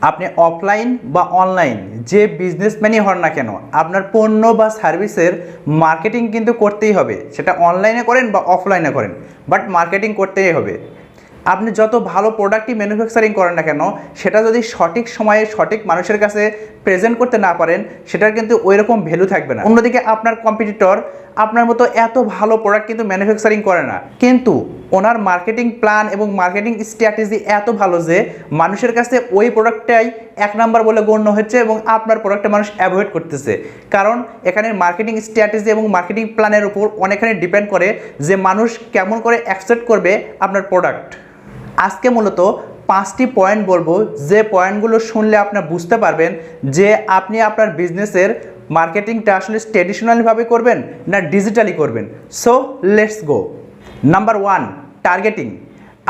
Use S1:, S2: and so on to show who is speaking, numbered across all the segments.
S1: আপনি অফলাইন বা অনলাইন যে বিজনেসম্যানই হন না কেন, আপনার পণ্য বা সার্ভিসের মার্কেটিং কিন্তু করতেই হবে। সেটা অনলাইনে করেন বা অফলাইনে করেন, বাট মার্কেটিং করতেই হবে। আপনি যত ভালো প্রোডাক্টই ম্যানুফ্যাকচারিং করেন না কেন, সেটা যদি সঠিক সময়ে সঠিক মানুষের কাছে প্রেজেন্ট করতে না পারেন, সেটার কিন্তু ওই রকম ভ্যালু থাকবে না। অন্যদিকে আপনার কম্পিটিটর আপনার মতো এত ভালো প্রোডাক্ট কিন্তু ম্যানুফ্যাকচারিং করে না, কিন্তু ওনার মার্কেটিং প্ল্যান এবং মার্কেটিং স্ট্র্যাটেজি এত ভালো যে মানুষের কাছে ওই প্রোডাক্টটাই এক নাম্বার বলে গণ্য হচ্ছে এবং আপনার প্রোডাক্টটা মানুষ অ্যাভয়েড করতেছে। কারণ এখানে মার্কেটিং স্ট্র্যাটেজি এবং মার্কেটিং প্ল্যানের উপর অনেকখানি ডিপেন্ড করে যে মানুষ কেমন করে অ্যাকসেপ্ট করবে আপনার প্রোডাক্ট। আজকে মূলত 5টি পয়েন্ট বলবো, যে পয়েন্টগুলো শুনলে আপনারা বুঝতে পারবেন যে আপনি আপনার বিজনেসের মার্কেটিংটা আসলে ট্র্যাডিশনালিভাবে করবেন না ডিজিটালি করবেন। So let's go. Number 1, targeting.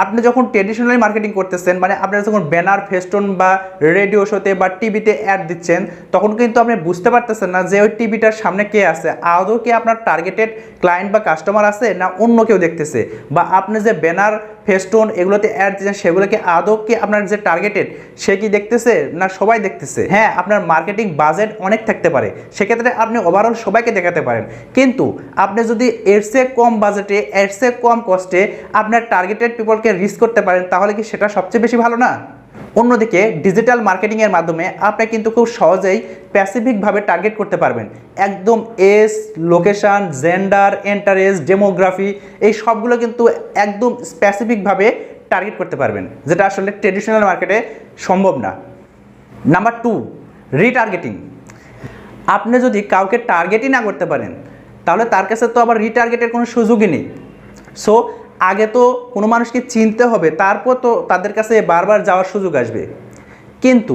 S1: আপনি যখন ট্র্যাডিশনালি মার্কেটিং করতেছেন, মানে আপনারা যখন ব্যানার, ফেস্টুন বা রেডিও শোতে বা টিভিতে অ্যাড দিচ্ছেন, তখন কিন্তু আপনি বুঝতে পারতেছেন না যে ওই টিভিটার সামনে কে আছে, আদৌ কি আপনার টার্গেটেড ক্লায়েন্ট বা কাস্টমার আছে না অন্য কেউ দেখতেছে, বা আপনি যে ব্যানার, ফেস্টুন এগুলোতে অ্যাড দিচ্ছেন সেগুলোকে আদৌ কি আপনার যে টার্গেটেড সে কি দেখতেছে না সবাই দেখতেছে। হ্যাঁ, আপনার মার্কেটিং বাজেট অনেক থাকতে পারে, সেক্ষেত্রে আপনি ওভারঅল সবাইকে দেখাতে পারেন, কিন্তু আপনি যদি এর চেয়ে কম বাজেটে, এর চেয়ে কম কস্টে আপনার টার্গেটেড পিপলকে রিচ করতে পারেন, তাহলে কি সেটা সবচেয়ে বেশি ভালো না? অন্যদিকে ডিজিটাল মার্কেটিংয়ের মাধ্যমে আপনি কিন্তু খুব সহজেই স্পেসিফিকভাবে টার্গেট করতে পারবেন। একদম age, location, gender, interest, demography এই সবগুলো কিন্তু একদম স্পেসিফিকভাবে টার্গেট করতে পারবেন, যেটা আসলে ট্রেডিশনাল মার্কেটে সম্ভব না। Number 2, retargeting. আপনি যদি কাউকে টার্গেটই না করতে পারেন, তাহলে তার কাছে তো আবার রিটার্গেটের কোনো সুযোগই নেই। সো আগে তো কোনো মানুষকে চিনতে হবে, তারপর তো তাদের কাছে বারবার যাওয়ার সুযোগ আসবে। কিন্তু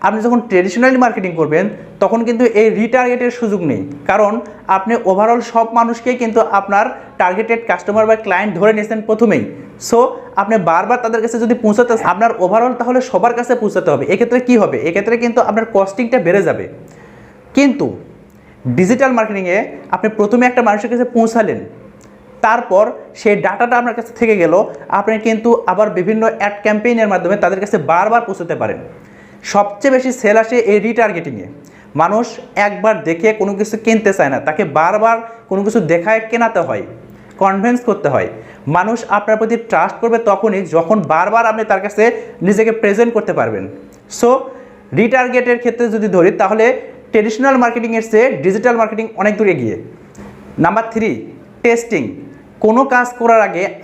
S1: আপনি যখন ট্রেডিশনালি মার্কেটিং করবেন, তখন কিন্তু এই রিটার্গেটের সুযোগ নেই, কারণ আপনি ওভারঅল সব মানুষকেই কিন্তু আপনার টার্গেটেড কাস্টমার বা ক্লায়েন্ট ধরে নিয়েছেন প্রথমেই। সো আপনি বারবার তাদের কাছে যদি পৌঁছাতে, আপনার ওভারঅল তাহলে সবার কাছে পৌঁছাতে হবে। এক্ষেত্রে কী হবে? এক্ষেত্রে কিন্তু আপনার কস্টিংটা বেড়ে যাবে। কিন্তু ডিজিটাল মার্কেটিংয়ে আপনি প্রথমে একটা মানুষের কাছে পৌঁছালেন, তারপর সেই ডাটাটা আপনার কাছে থেকে গেল, আপনি কিন্তু আবার বিভিন্ন অ্যাড ক্যাম্পেইনের মাধ্যমে তাদের কাছে বারবার পৌঁছতে পারেন। সবচেয়ে বেশি সেল আসে এই রিটার্গেটিংয়ে। মানুষ একবার দেখে কোনো কিছু কিনতে চায় না, তাকে বারবার কোনো কিছু দেখায় কেনাতে হয়, কনভিন্স করতে হয়। মানুষ আপনার প্রতি ট্রাস্ট করবে তখনই যখন বারবার আপনি তার কাছে নিজেকে প্রেজেন্ট করতে পারবেন। সো রিটার্গেটের ক্ষেত্রে যদি ধরি, তাহলে ট্রেডিশনাল মার্কেটিংয়ের চেয়ে ডিজিটাল মার্কেটিং অনেক দূরে এগিয়ে। Number 3, testing. কোনো কাজ করার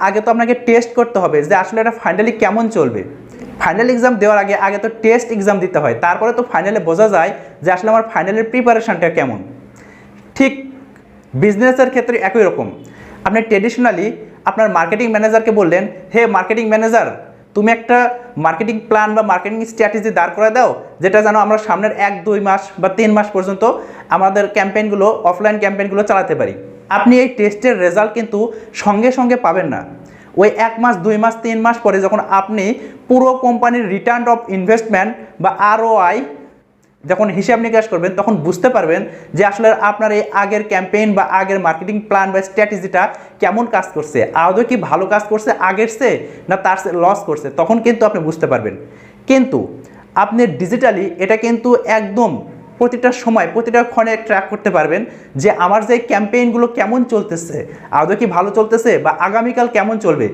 S1: আগে তো আপনাকে টেস্ট করতে হবে যে আসলে এটা ফাইনালি কেমন চলবে। ফাইনাল এক্সাম দেওয়ার আগে তো টেস্ট এক্সাম দিতে হয়, তারপরে তো ফাইনালে বোঝা যায় যে আসলে আমার ফাইনালের প্রিপারেশনটা কেমন। ঠিক বিজনেসের ক্ষেত্রে একই রকম। আপনি ট্রেডিশনালি আপনার মার্কেটিং ম্যানেজারকে বললেন, হে মার্কেটিং ম্যানেজার, তুমি একটা মার্কেটিং প্ল্যান বা মার্কেটিং স্ট্র্যাটেজি দাঁড় করে দাও, যেটা যেন আমরা সামনের 1-2 মাস বা 3 মাস পর্যন্ত আমাদের ক্যাম্পেইনগুলো, অফলাইন ক্যাম্পেইনগুলো চালাতে পারি। আপনি এই টেস্টের রেজাল্ট কিন্তু সঙ্গে সঙ্গে পাবেন না। ওই 1 মাস, 2 মাস, 3 মাস পরে যখন আপনি পুরো কোম্পানির রিটার্ন অফ ইনভেস্টমেন্ট বা ROI যখন হিসাব নিকাশ করবেন, তখন বুঝতে পারবেন যে আসলে আপনার এই আগের ক্যাম্পেইন বা আগের মার্কেটিং প্ল্যান বা স্ট্র্যাটেজিটা কেমন কাজ করছে, আদৌ কি ভালো কাজ করছে আগের চেয়ে না তার লস করছে, তখন কিন্তু আপনি বুঝতে পারবেন। কিন্তু আপনি ডিজিটালি এটা কিন্তু একদম প্রতিটা সময়, প্রতিটা ক্ষণে ট্র্যাক করতে পারবেন যে আমার যে ক্যাম্পেইনগুলো কেমন চলতেছে, আদৌ কি ভালো চলতেছে বা আগামীকাল কেমন চলবে,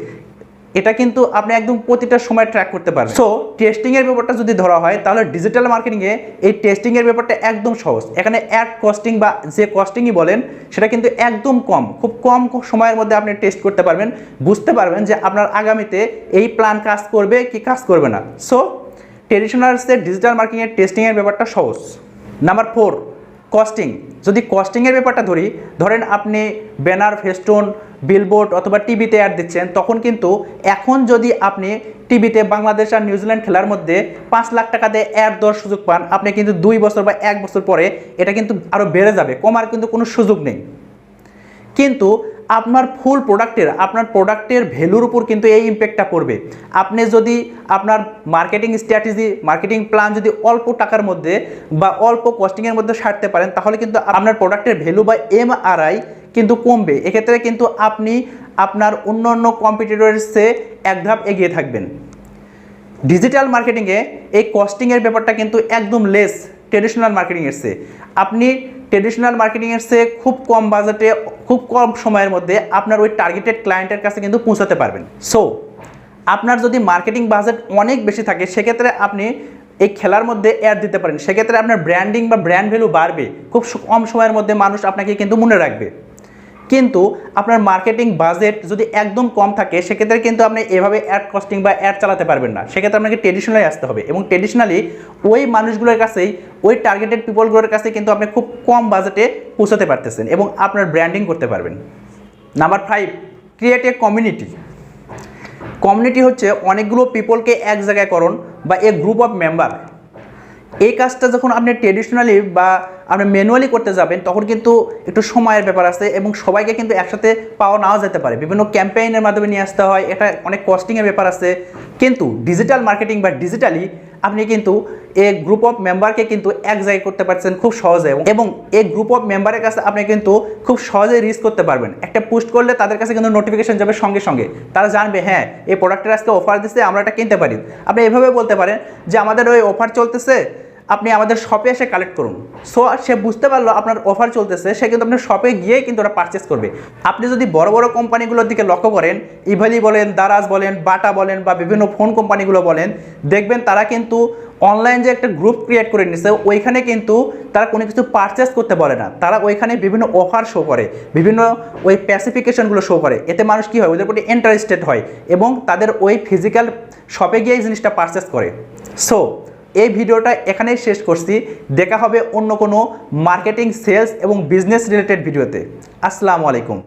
S1: এটা কিন্তু আপনি একদম প্রতিটা সময় ট্র্যাক করতে পারবেন। সো টেস্টিংয়ের ব্যাপারটা যদি ধরা হয়, তাহলে ডিজিটাল মার্কেটিংয়ে এই টেস্টিংয়ের ব্যাপারটা একদম সহজ। এখানে অ্যাড কস্টিং বা যে কস্টিংই বলেন, সেটা কিন্তু একদম কম, খুব কম সময়ের মধ্যে আপনি টেস্ট করতে পারবেন, বুঝতে পারবেন যে আপনার আগামীতে এই প্ল্যান কাজ করবে কি কাজ করবে না। সো ট্রেডিশনাল ডিজিটাল মার্কেটিংয়ের টেস্টিংয়ের ব্যাপারটা সহজ। Number 4, costing. যদি কস্টিংয়ের ব্যাপারটা ধরেন আপনি ব্যানার, ফেস্টুন, বিলবোর্ড অথবা টিভিতে অ্যাড দিচ্ছেন, তখন কিন্তু এখন যদি আপনি টিভিতে বাংলাদেশ আর নিউজিল্যান্ড খেলার মধ্যে 5 লাখ টাকা দিয়ে অ্যাড দেওয়ার সুযোগ পান, আপনি কিন্তু 2 বছর বা 1 বছর পরে এটা কিন্তু আরও বেড়ে যাবে, কমার কিন্তু কোনো সুযোগ নেই। কিন্তু আপনার ফুল প্রোডাক্টের ভ্যালুর উপর কিন্তু এই ইম্প্যাক্টটা পড়বে। আপনি যদি আপনার মার্কেটিং স্ট্র্যাটেজি, মার্কেটিং প্ল্যান যদি অল্প টাকার মধ্যে বা অল্প কস্টিংয়ের মধ্যে সারতে পারেন, তাহলে কিন্তু আপনার প্রোডাক্টের ভ্যালু বা MRI কিন্তু কমবে। এক্ষেত্রে কিন্তু আপনি আপনার অন্য কম্পিটিটরের চেয়ে এক ধাপ এগিয়ে থাকবেন। ডিজিটাল মার্কেটিংয়ে এই কস্টিংয়ের ব্যাপারটা কিন্তু একদম লেস ট্রেডিশনাল মার্কেটিংয়ের চেয়ে। আপনি ট্রেডিশনাল মার্কেটিংয়ের চেয়ে খুব কম বাজেটে খুব কম সময়ের মধ্যে আপনার ওই টার্গেটেড ক্লায়েন্টের কাছে কিন্তু পৌঁছাতে পারবেন। সো আপনার যদি মার্কেটিং বাজেট অনেক বেশি থাকে সেক্ষেত্রে আপনি এই খেলার মধ্যে অ্যাড দিতে পারেন, সেক্ষেত্রে আপনার ব্র্যান্ডিং বা ব্র্যান্ড ভ্যালু বাড়বে, খুব কম সময়ের মধ্যে মানুষ আপনাকে কিন্তু মনে রাখবে। কিন্তু আপনার মার্কেটিং বাজেট যদি একদম কম থাকে সেক্ষেত্রে কিন্তু আপনি এভাবে অ্যাড কস্টিং বা অ্যাড চালাতে পারবেন না, সেক্ষেত্রে আপনাকে ট্রেডিশনালি আসতে হবে এবং ট্রেডিশনালি ওই মানুষগুলোর কাছেই ওই টার্গেটেড পিপলগুলোর কাছে কিন্তু আপনি খুব কম বাজেটে পৌঁছাতে পারতেছেন এবং আপনার ব্র্যান্ডিং করতে পারবেন। Number 5, create a community. Community হচ্ছে অনেকগুলো পিপলকে এক জায়গায় করুন বা এ গ্রুপ অফ মেম্বার। এই কাজটা যখন আপনি ট্রেডিশনালি বা আপনি ম্যানুয়ালি করতে যাবেন তখন কিন্তু একটু সময়ের ব্যাপার আছে এবং সবাইকে কিন্তু একসাথে পাওয়া নাও যেতে পারে, বিভিন্ন ক্যাম্পেইনের মাধ্যমে নিয়ে আসতে হয়, এটা অনেক কস্টিংয়ের ব্যাপার আছে। কিন্তু ডিজিটাল মার্কেটিং বা ডিজিটালি আপনি কিন্তু এই গ্রুপ অফ মেম্বারকে কিন্তু এক জায়গায় করতে পারছেন খুব সহজে এবং এই গ্রুপ অফ মেম্বারের কাছে আপনি কিন্তু খুব সহজে রিচ করতে পারবেন। একটা পোস্ট করলে তাদের কাছে কিন্তু নোটিফিকেশন যাবে সঙ্গে সঙ্গে, তারা জানবে হ্যাঁ এই প্রোডাক্টের আজকে অফার দিচ্ছে, আমরা এটা কিনতে পারি। আপনি এভাবে বলতে পারেন যে আমাদের ওই অফার চলতেছে, আপনি আমাদের শপে এসে কালেক্ট করুন। সো সে বুঝতে পারলো আপনার অফার চলতেছে, সে কিন্তু আপনার শপে গিয়েই কিন্তু ওরা পারচেস করবে। আপনি যদি বড় বড় কোম্পানিগুলোর দিকে লক্ষ্য করেন, ইভালি বলেন, দারাজ বলেন, বাটা বলেন বা বিভিন্ন ফোন কোম্পানিগুলো বলেন, দেখবেন তারা কিন্তু অনলাইন যে একটা গ্রুপ ক্রিয়েট করে নিচ্ছে ওইখানে কিন্তু তারা কোনো কিছু পারচেস করতে বলে না, তারা ওইখানে বিভিন্ন অফার শো করে, বিভিন্ন ওই স্পেসিফিকেশনগুলো শো করে। এতে মানুষ কী হয়, ওদের প্রতি ইন্টারেস্টেড হয় এবং তাদের ওই ফিজিক্যাল শপে গিয়ে এই জিনিসটা পারচেস করে। সো এই ভিডিওটা এখানেই শেষ করছি, দেখা হবে অন্য কোনো মার্কেটিং, সেলস এবং বিজনেস রিলেটেড ভিডিওতে। আসসালামু আলাইকুম।